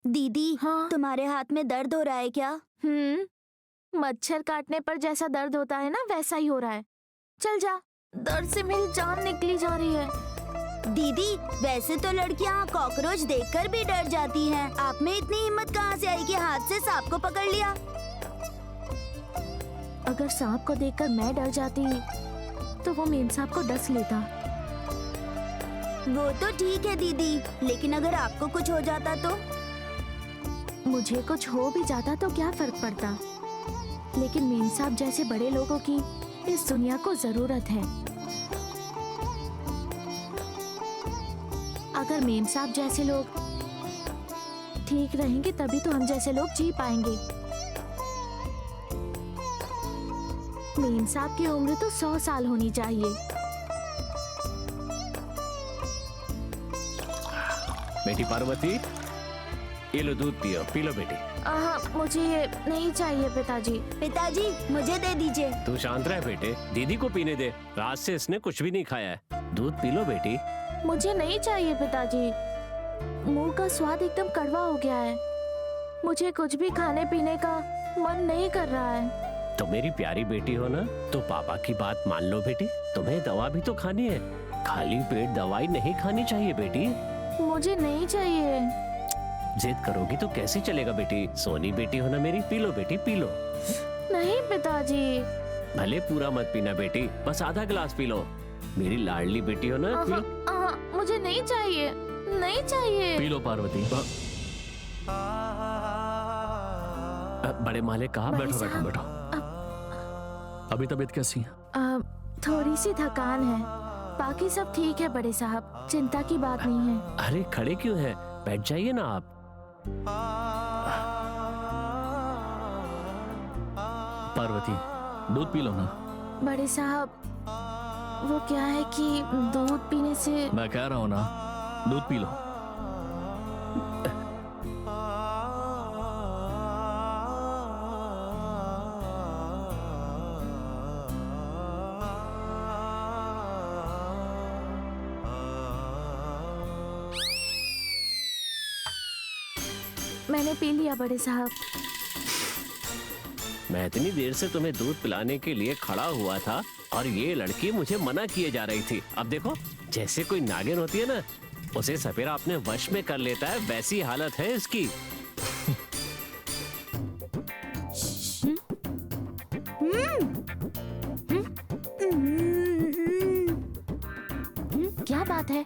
दीदी, हाँ? तुम्हारे हाथ में दर्द हो रहा है क्या? मच्छर काटने पर जैसा दर्द होता है ना, वैसा ही हो रहा है। चल जा, दर्द से मेरी जान निकली जा रही है। दीदी, वैसे तो लड़कियां कॉकरोच देखकर भी डर जाती हैं। आप में इतनी हिम्मत कहाँ से आई कि हाथ से सांप को पकड़ लिया? अगर सांप को देखकर मैं डर जाती तो वो मेम साहब को डस लेता। वो तो ठीक है दीदी, लेकिन अगर आपको कुछ हो जाता तो? मुझे कुछ हो भी जाता तो क्या फर्क पड़ता, लेकिन मेम साहब जैसे बड़े लोगों की इस दुनिया को जरूरत है। अगर मेम साहब जैसे लोग ठीक रहेंगे तभी तो हम जैसे लोग जी पाएंगे। मेम साहब की उम्र तो 100 साल होनी चाहिए। बेटी पार्वती, ये लो दूध पियो, पी लो बेटी। मुझे ये नहीं चाहिए पिताजी। पिताजी, मुझे दे दीजिए। तू शांत रह बेटे, दीदी को पीने दे। रात से इसने कुछ भी नहीं खाया है। दूध पी लो बेटी। मुझे नहीं चाहिए पिताजी, मुंह का स्वाद एकदम कड़वा हो गया है। मुझे कुछ भी खाने पीने का मन नहीं कर रहा है। तो मेरी प्यारी बेटी हो ना, तो पापा की बात मान लो बेटी। तुम्हें दवा भी तो खानी है, खाली पेट दवाई नहीं खानी चाहिए बेटी। मुझे नहीं चाहिए। जिद करोगी तो कैसे चलेगा बेटी। सोनी बेटी हो ना मेरी, पी लो बेटी, पी लो। नहीं पिताजी। भले पूरा मत पीना बेटी, बस आधा गिलास पी लो। मेरी लाडली बेटी हो ना, पी लो। मुझे नहीं चाहिए, नहीं चाहिए। P low Parvati. बड़े मालिक कहा? बैठो बैठो बैठो। अभी तबीयत कैसी है? थोड़ी सी थकान है, बाकी सब ठीक है बड़े साहब, चिंता की बात नहीं है। अरे खड़े क्यों हैं? बैठ जाइए ना आप। पार्वती, दूध पी लो ना। बड़े साहब, वो क्या है कि दूध पीने से। मैं कह रहा हूँ ना, दूध पी लो। मैंने पी लिया बड़े साहब। मैं इतनी देर से तुम्हें दूध पिलाने के लिए खड़ा हुआ था और ये लड़की मुझे मना किए जा रही थी। अब देखो, जैसे कोई नागिन होती है ना, उसे सपेरा अपने वश में कर लेता है, वैसी हालत है इसकी। क्या बात है?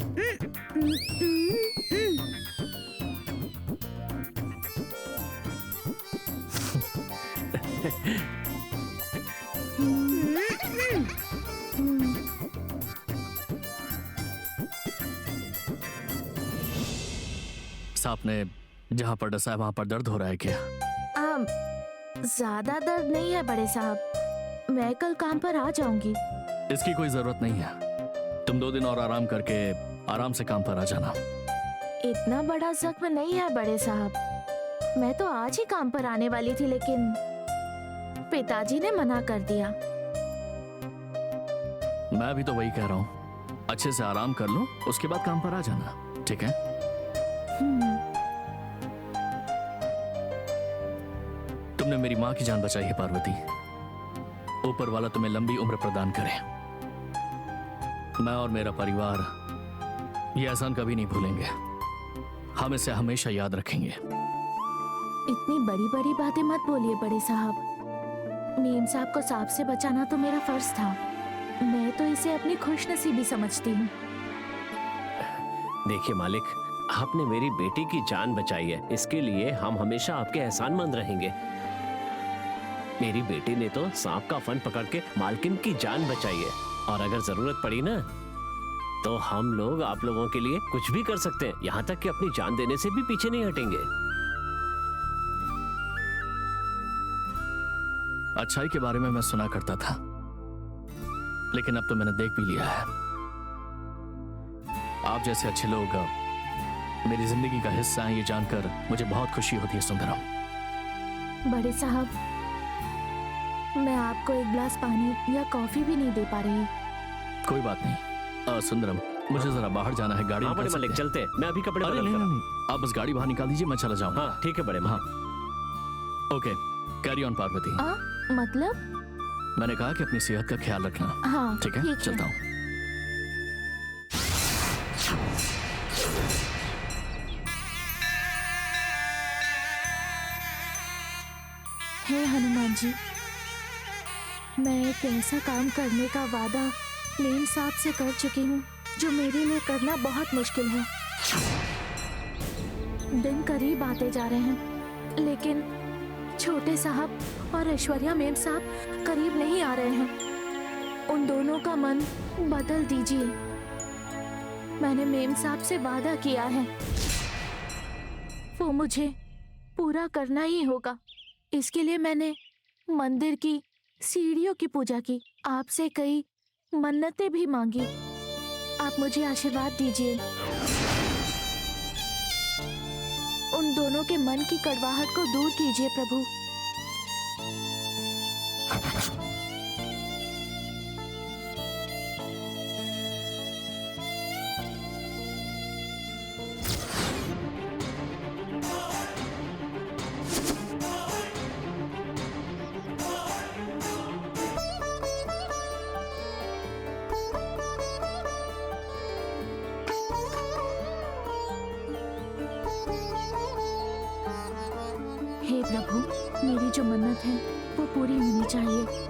सांप ने जहाँ पर डसा है वहाँ पर दर्द हो रहा है क्या? ज्यादा दर्द नहीं है बड़े साहब, मैं कल काम पर आ जाऊंगी। इसकी कोई जरूरत नहीं है। तुम 2 दिन और आराम करके आराम से काम पर आ जाना। इतना बड़ा जख्म नहीं है बड़े साहब, मैं तो आज ही काम पर आने वाली थी, लेकिन पिताजी ने मना कर दिया। मैं भी तो वही कह रहा हूँ, अच्छे से आराम कर लो, उसके बाद काम पर आ जाना, ठीक है? तुमने मेरी माँ की जान बचाई है पार्वती। ऊपर वाला तुम्हें लंबी उम्र प्रदान करे। मैं और मेरा परिवार ये एहसान कभी नहीं भूलेंगे, हम इसे हमेशा याद रखेंगे। इतनी बड़ी बड़ी बातें मत बोलिए बड़े साहब। मेम साहब को सांप से बचाना तो मेरा फर्ज था, मैं तो इसे अपनी खुशनसीबी समझती हूँ। देखिए मालिक, आपने मेरी बेटी की जान बचाई है, इसके लिए हम हमेशा आपके एहसानमंद रहेंगे। मेरी बेटी ने तो सांप का फन पकड़ के मालकिन की जान बचाई है, और अगर जरूरत पड़ी ना तो हम लोग आप लोगों के लिए कुछ भी कर सकते हैं, यहाँ तक कि अपनी जान देने से भी पीछे नहीं हटेंगे। अच्छाई के बारे में मैं सुना करता था, लेकिन अब तो मैंने देख भी लिया है। आप जैसे अच्छे लोग मेरी जिंदगी का हिस्सा हैं, ये जानकर मुझे बहुत खुशी होती है सुंदरम। बड़े साहब, मैं आपको एक गिलास पानी या कॉफी भी नहीं दे पा रही। कोई बात नहीं। सुंदरम, मुझे जरा बाहर जाना है, गाड़ी हाँ निकाल बड़े मलिक, सकते हैं? चलते हैं। मैं अभी कपड़े अरे बदल नहीं कर नहीं आता नहीं, आप बस गाड़ी बाहर निकाल दीजिए, मैं चला हूँ। जाऊंगा। हाँ ठीक है बड़े हाँ Malik. Okay, carry on Parvati. मतलब? मैंने कहा कि अपनी सेहत का ख्याल रखना। हाँ ठीक है, चलता हूँ। हे हनुमान जी, मैं एक ऐसा काम करने का वादा मेम साहब से कर चुकी हूँ जो मेरे लिए करना बहुत मुश्किल है। दिन करीब आते जा रहे हैं, लेकिन छोटे साहब और ऐश्वर्या मेम साहब करीब नहीं आ रहे हैं। उन दोनों का मन बदल दीजिए। मैंने मेम साहब से वादा किया है, वो मुझे पूरा करना ही होगा। इसके लिए मैंने मंदिर की सीढ़ियों की पूजा की, आपसे कई मन्नतें भी मांगी। आप मुझे आशीर्वाद दीजिए। उन दोनों के मन की कड़वाहट को दूर कीजिए प्रभु। हे प्रभु, मेरी जो मन्नत है वो पूरी होनी चाहिए।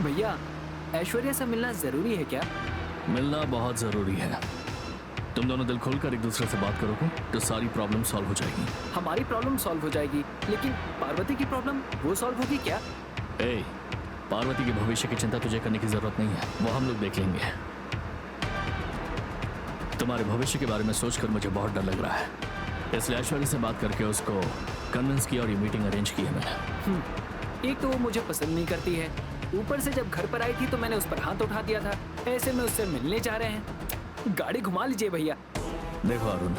भैया, ऐश्वर्या से मिलना जरूरी है क्या? मिलना बहुत जरूरी है। तुम दोनों दिल खोलकर एक दूसरे से बात करोगे तो सारी प्रॉब्लम सॉल्व हो जाएगी। हमारी प्रॉब्लम सॉल्व हो जाएगी, लेकिन पार्वती की प्रॉब्लम वो सॉल्व होगी क्या? ए, पार्वती के भविष्य की चिंता तुझे करने की जरूरत नहीं है, वो हम लोग देख लेंगे। तुम्हारे भविष्य के बारे में सोचकर मुझे बहुत डर लग रहा है, इसलिए ऐश्वर्या से बात करके उसको कन्विंस किया और ये मीटिंग अरेंज की है मैंने। एक तो वो मुझे पसंद नहीं करती है, ऊपर से जब घर पर आई थी तो मैंने उस पर हाथ उठा दिया था। ऐसे में उससे मिलने जा रहे हैं। गाड़ी घुमा लीजिए भैया। देखो अरुण,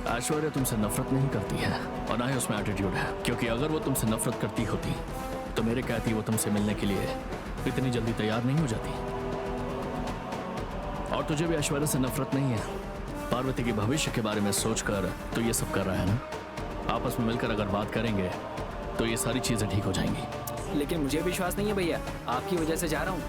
ऐश्वर्या तुमसे नफरत नहीं करती है और ना ही उसमें एटीट्यूड है, क्योंकि अगर वो तुमसे नफरत करती होती तो मेरे कहती वो तुमसे मिलने के लिए इतनी जल्दी तैयार नहीं हो जाती। और तुझे भी ऐश्वर्या से नफरत नहीं है, पार्वती के भविष्य के बारे में सोचकर तो ये सब कर रहा है ना। आपस में मिलकर अगर बात करेंगे तो ये सारी चीजें ठीक हो जाएंगी। लेकिन मुझे विश्वास नहीं है भैया, आपकी वजह से जा रहा हूँ।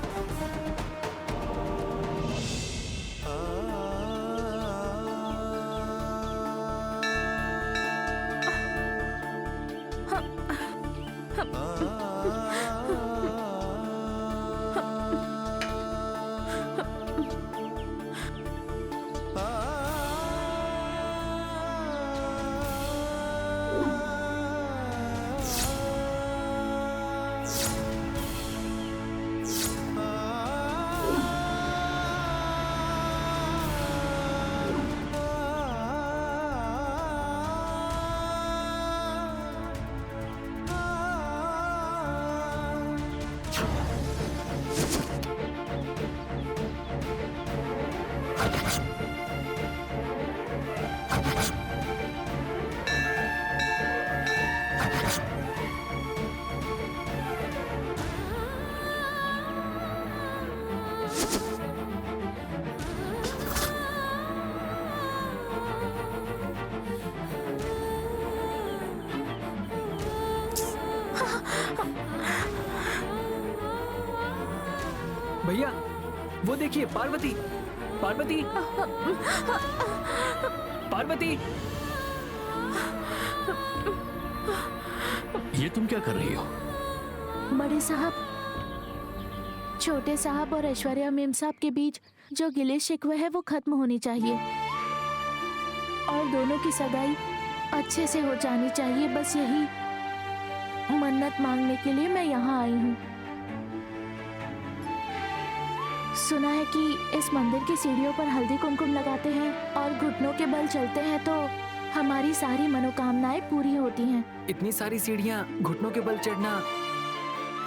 भैया, वो देखिए पार्वती, पार्वती, पार्वती। ये तुम क्या कर रही हो? बड़े साहब, छोटे साहब और ऐश्वर्या मेम साहब के बीच जो गिले शिकवे है वो खत्म होनी चाहिए और दोनों की सगाई अच्छे से हो जानी चाहिए। बस यही मन्नत मांगने के लिए मैं यहाँ आई हूँ। सुना है कि इस मंदिर की सीढ़ियों पर हल्दी कुमकुम लगाते हैं और घुटनों के बल चलते हैं तो हमारी सारी मनोकामनाएं पूरी होती हैं। इतनी सारी सीढ़ियाँ घुटनों के बल चढ़ना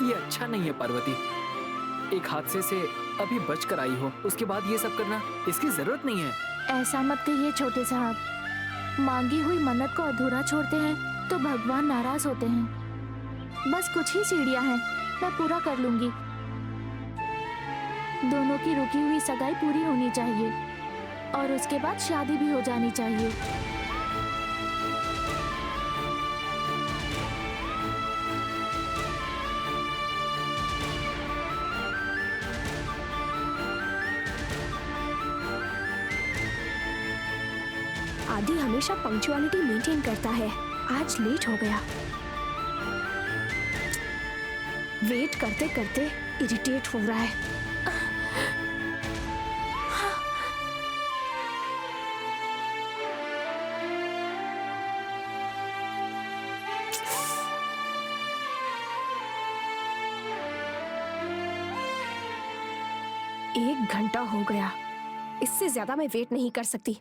ये अच्छा नहीं है पार्वती। एक हादसे से अभी बच कर आई हो, उसके बाद ये सब करना इसकी जरूरत नहीं है। ऐसा मत कहिए छोटे साहब, मांगी हुई मन्नत को अधूरा छोड़ते हैं तो भगवान नाराज होते हैं। बस कुछ ही सीढ़ियां हैं, मैं पूरा कर लूंगी। दोनों की रुकी हुई सगाई पूरी होनी चाहिए और उसके बाद शादी भी हो जानी चाहिए। आदि हमेशा पंक्चुअलिटी मेंटेन करता है, आज लेट हो गया। वेट करते करते इरिटेट हो रहा है। एक घंटा हो गया, इससे ज्यादा मैं वेट नहीं कर सकती।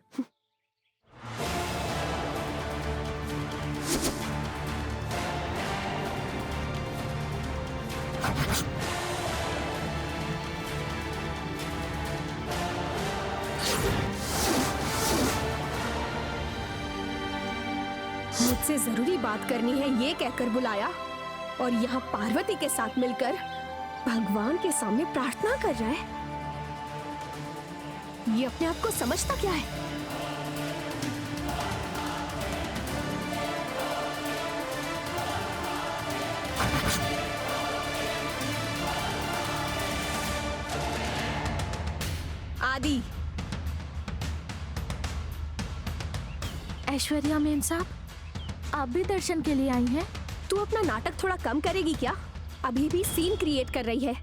मुझसे जरूरी बात करनी है ये कहकर बुलाया और यहाँ पार्वती के साथ मिलकर भगवान के सामने प्रार्थना कर रहा है। ये अपने आप को समझता क्या है? आदि। ऐश्वर्या मेम साहब, आप भी दर्शन के लिए आई हैं? तू अपना नाटक थोड़ा कम करेगी क्या? अभी भी सीन क्रिएट कर रही है।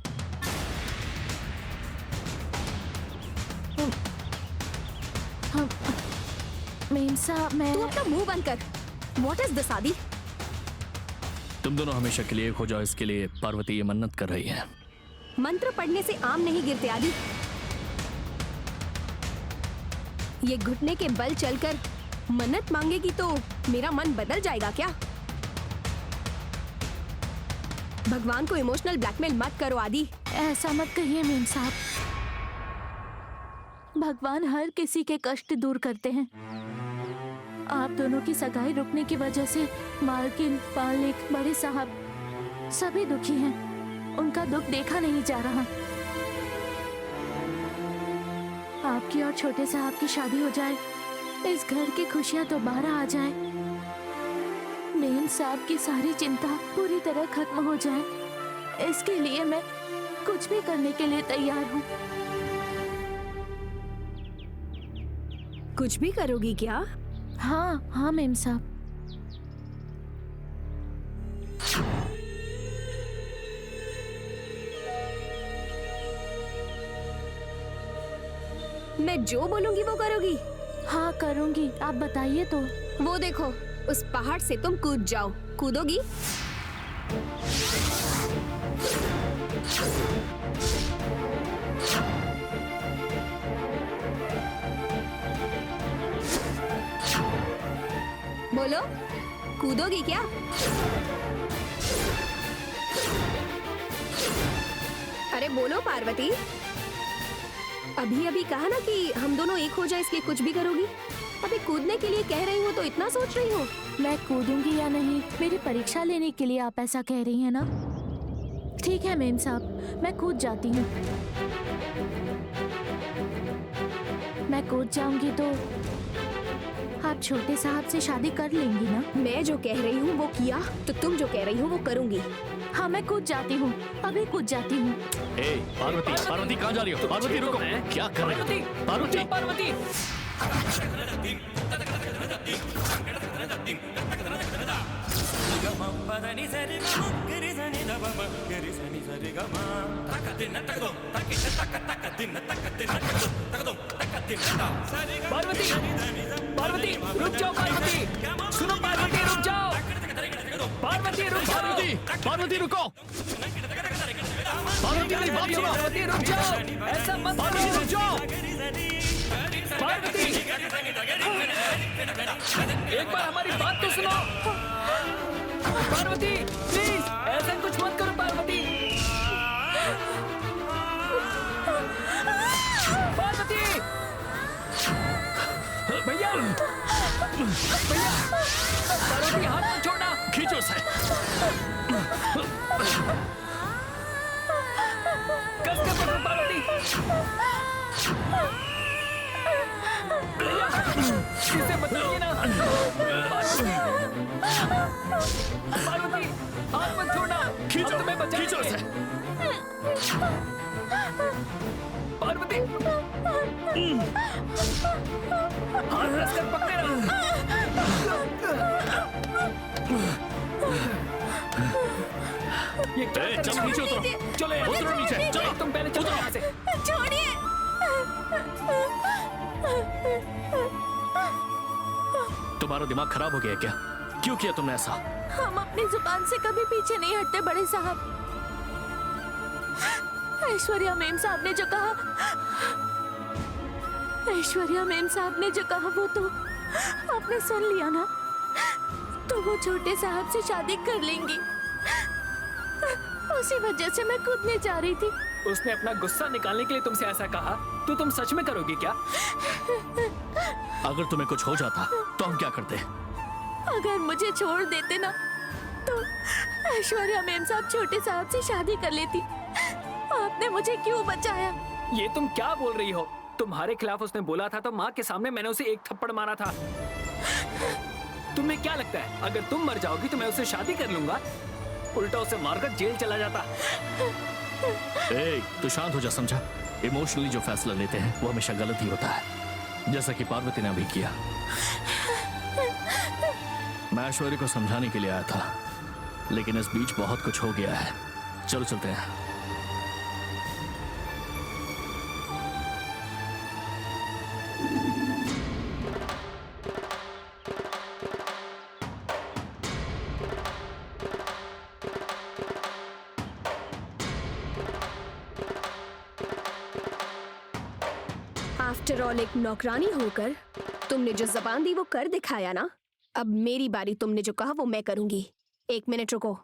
मेम साहब, मैं तू अपना मुंह बंद कर। What is this, आदि? तुम दोनों हमेशा के लिए एक हो जाओ, इसके लिए पार्वती ये मन्नत कर रही है। मंत्र पढ़ने से आम नहीं गिरते आदि। ये घुटने के बल चलकर मन्नत मांगेगी तो मेरा मन बदल जाएगा क्या? भगवान को इमोशनल ब्लैकमेल मत करो आदि। ऐसा मत कहिए मेम साहब, भगवान हर किसी के कष्ट दूर करते हैं। आप दोनों की सगाई रुकने की वजह से मालकिन, मालिक, बड़े साहब सभी दुखी हैं। उनका दुख देखा नहीं जा रहा। आपकी और छोटे साहब की शादी हो जाए, इस घर की खुशियां दोबारा आ जाए, मेम साहब की सारी चिंता पूरी तरह खत्म हो जाए, इसके लिए मैं कुछ भी करने के लिए तैयार हूँ। कुछ भी करोगी क्या? हाँ हाँ मेम साहब। मैं जो बोलूंगी वो करोगी? हाँ करूँगी, आप बताइए तो। वो देखो, उस पहाड़ से तुम कूद जाओ। कूदोगी? बोलो, कूदोगी क्या? अरे बोलो पार्वती। अभी अभी कहा ना कि हम दोनों एक हो जाए, इसलिए कुछ भी करोगी। अभी कूदने के लिए कह रही हो तो इतना सोच रही हो? मैं कूदूंगी या नहीं, मेरी परीक्षा लेने के लिए आप ऐसा कह रही हैं ना? ठीक है मेम साहब, मैं कूद जाती हूँ। मैं कूद जाऊंगी तो आप छोटे साहब से शादी कर लेंगी ना? मैं जो कह रही हूँ वो किया तो तुम जो कह रही हो वो करूंगी। हाँ मैं कूद जाती हूँ, अभी कूद जाती हूँ। ए, पार्वती, पार्वती कहाँ जा रही हो? पार्वती रुको, क्या कर रही हो? पार्वती, पार्वती। पार्वती, पार्वती रुक जाओ, पार्वती सुनो, पार्वती रुक जाओ, पार्वती रुक जाओ, पार्वती रुको, पार्वती मेरी बात सुनो, पार्वती रुक जाओ, ऐसा मत पार्वती रुक जाओ, पार्वती एक बार हमारी बात तो सुनो, पार्वती प्लीज ऐसा कुछ मत करो, पार्वती, पार्वती भैया, भैया पार्वती हाथ मत छोड़ना, खींचो उसे, कस के पकड़ो पार्वती, भैया इसे बताइए ना, पार्वती हाथ मत छोड़ना, खींचो, तुम्हें बचाएंगे। खींचो उसे, पार्वती हाथ कसकर पकड़े रहो। ये क्या ए, कर चलो रहे हो? नीचे उतरो, चलो यार, उतरो नीचे, चलो तुम पहले चलो यहाँ से। छोड़िए। तुम्हारा दिमाग खराब हो गया क्या? क्यों किया तुमने ऐसा? हम अपनी जुबान से कभी पीछे नहीं हटते बड़े साहब। ऐश्वर्या मेम साहब ने जो कहा, ऐश्वर्या मेम साहब ने जो कहा वो तो आपने सुन लिया ना। तो वो छोटे साहब से शादी कर लेंगी, उसी वजह से मैं कूदने जा रही थी। उसने अपना गुस्सा निकालने के लिए तुमसे ऐसा कहा, तो तुम सच में करोगी क्या? अगर तुम्हें कुछ हो जाता तो हम क्या करते? अगर मुझे छोड़ देते ना तो ऐश्वर्या मेम साहब छोटे साहब से शादी कर लेती। आपने मुझे क्यों बचाया? ये तुम क्या बोल रही हो? तुम्हारे खिलाफ उसने बोला था तो माँ के सामने मैंने उसे एक थप्पड़ मारा था। तुम्हें क्या लगता है अगर तुम मर जाओगी तो मैं उससे शादी कर लूंगा? उल्टा उसे मारकर जेल चला जाता। ए, तू शांत हो जा, समझा? इमोशनली जो फैसला लेते हैं वो हमेशा गलत ही होता है, जैसा कि पार्वती ने अभी किया। मैं ऐश्वर्या को समझाने के लिए आया था, लेकिन इस बीच बहुत कुछ हो गया है। चलो चलते हैं। आफ्टर ऑल एक नौकरानी होकर तुमने जो जबान दी वो कर दिखाया ना। अब मेरी बारी, तुमने जो कहा वो मैं करूंगी। 1 मिनट रुको।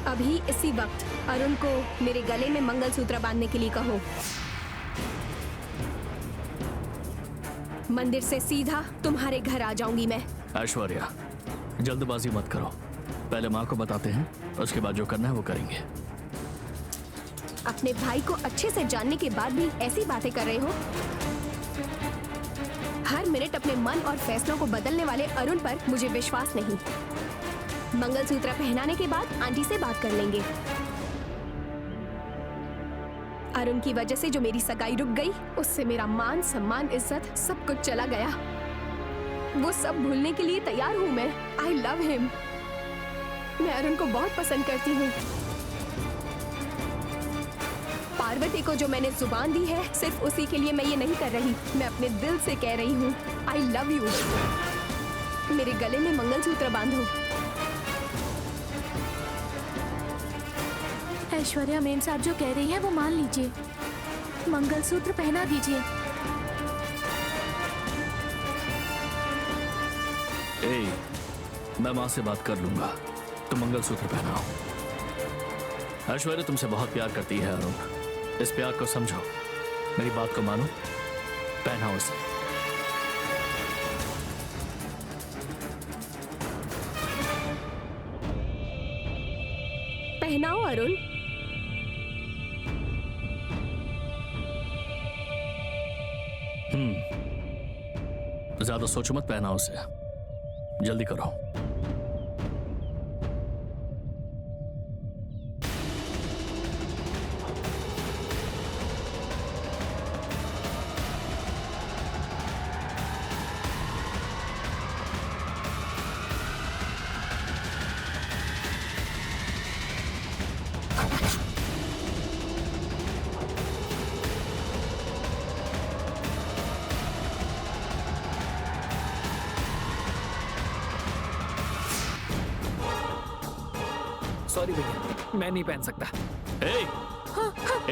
अभी इसी वक्त अरुण को मेरे गले में मंगलसूत्र बांधने के लिए कहो। मंदिर से सीधा तुम्हारे घर आ जाऊंगी मैं। ऐश्वर्या, जल्दबाजी मत करो, पहले माँ को बताते हैं, उसके बाद जो करना है वो करेंगे। अपने भाई को अच्छे से जानने के बाद भी ऐसी बातें कर रहे हो। हर मिनट अपने मन और फैसलों को बदलने वाले अरुण पर मुझे विश्वास नहीं। मंगलसूत्र पहनाने के बाद आंटी से बात कर लेंगे। अरुण की वजह से जो मेरी सगाई रुक गई, उससे मेरा मान, सम्मान, इज्जत सब कुछ चला गया। वो सब भूलने के लिए तैयार हूँ मैं। I love him. मैं अरुण को बहुत पसंद करती हूँ। पार्वती को जो मैंने जुबान दी है, सिर्फ उसी के लिए मैं ये नहीं कर रही। मैं अपने दिल से कह रही हूँ, आई लव यू। मेरे गले में मंगलसूत्र बांधो। ऐश्वर्या मेम साहब जो कह रही हैं वो मान लीजिए, मंगलसूत्र पहना दीजिए। मैं माँ से बात कर लूंगा, तुम मंगलसूत्र पहनाओ। ऐश्वर्या तुमसे बहुत प्यार करती है अरुण, इस प्यार को समझो, मेरी बात को मानो, पहनाओ उसे। पहनाओ अरुण। ज्यादा सोचो मत, पहनाओ उसे, जल्दी करो। सॉरी भैया, मैं नहीं पहन सकता। ए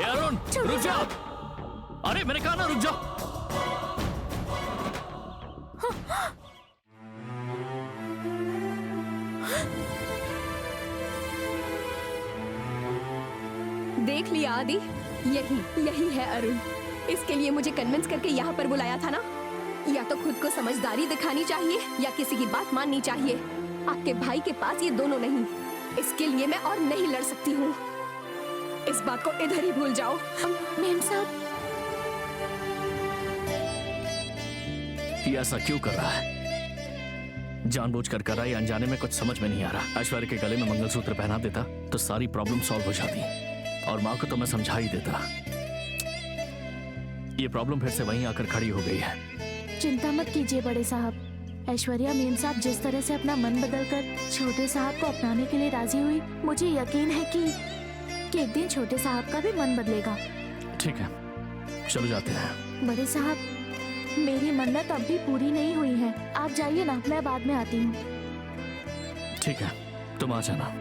अरुण, रुक जाओ। अरे मैंने कहा ना रुक जाओ। देख लिया आदि, यही है अरुण। इसके लिए मुझे कन्विंस करके यहाँ पर बुलाया था ना। या तो खुद को समझदारी दिखानी चाहिए या किसी की बात माननी चाहिए। आपके भाई के पास ये दोनों नहीं। इसके लिए मैं और नहीं लड़ सकती हूँ। इस बात को इधर ही भूल जाओ। मेम साहब, ये ऐसा क्यों कर रहा है? जानबूझकर कर रहा है या अनजाने में, कुछ समझ में नहीं आ रहा। ऐश्वर्या के गले में मंगलसूत्र पहना देता तो सारी प्रॉब्लम सॉल्व हो जाती, और माँ को तो मैं समझा ही देता। ये प्रॉब्लम फिर से वहीं आकर खड़ी हो गई है। चिंता मत कीजिए बड़े साहब। ऐश्वर्या मेम साहब जिस तरह से अपना मन बदलकर छोटे साहब को अपनाने के लिए राजी हुई, मुझे यकीन है कि एक दिन छोटे साहब का भी मन बदलेगा। ठीक है, चलो जाते हैं। बड़े साहब, मेरी मन्नत अब भी पूरी नहीं हुई है। आप जाइए ना, मैं बाद में आती हूँ। ठीक है, तुम आ जाना।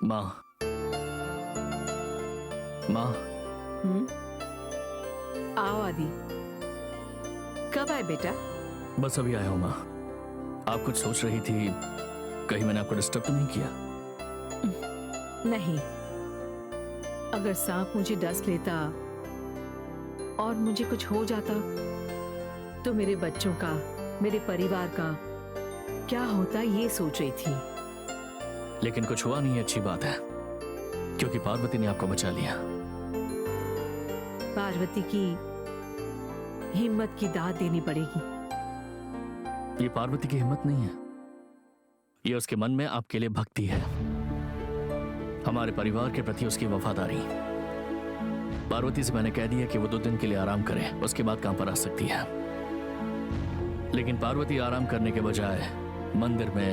माँ, माँ। आओ आदि। कब आए बेटा? बस अभी आया हूँ माँ। आप कुछ सोच रही थी, कहीं मैंने आपको डिस्टर्ब तो नहीं किया? नहीं, अगर सांप मुझे डस लेता और मुझे कुछ हो जाता तो मेरे बच्चों का, मेरे परिवार का क्या होता, ये सोच रही थी। लेकिन कुछ हुआ नहीं, अच्छी बात है। क्योंकि पार्वती ने आपको बचा लिया। पार्वती की हिम्मत की दाद देनी पड़ेगी। ये पार्वती की हिम्मत नहीं है, ये उसके मन में आपके लिए भक्ति है, हमारे परिवार के प्रति उसकी वफादारी। पार्वती से मैंने कह दिया कि वो 2 दिन के लिए आराम करे, उसके बाद काम पर आ सकती है। लेकिन पार्वती आराम करने के बजाय मंदिर में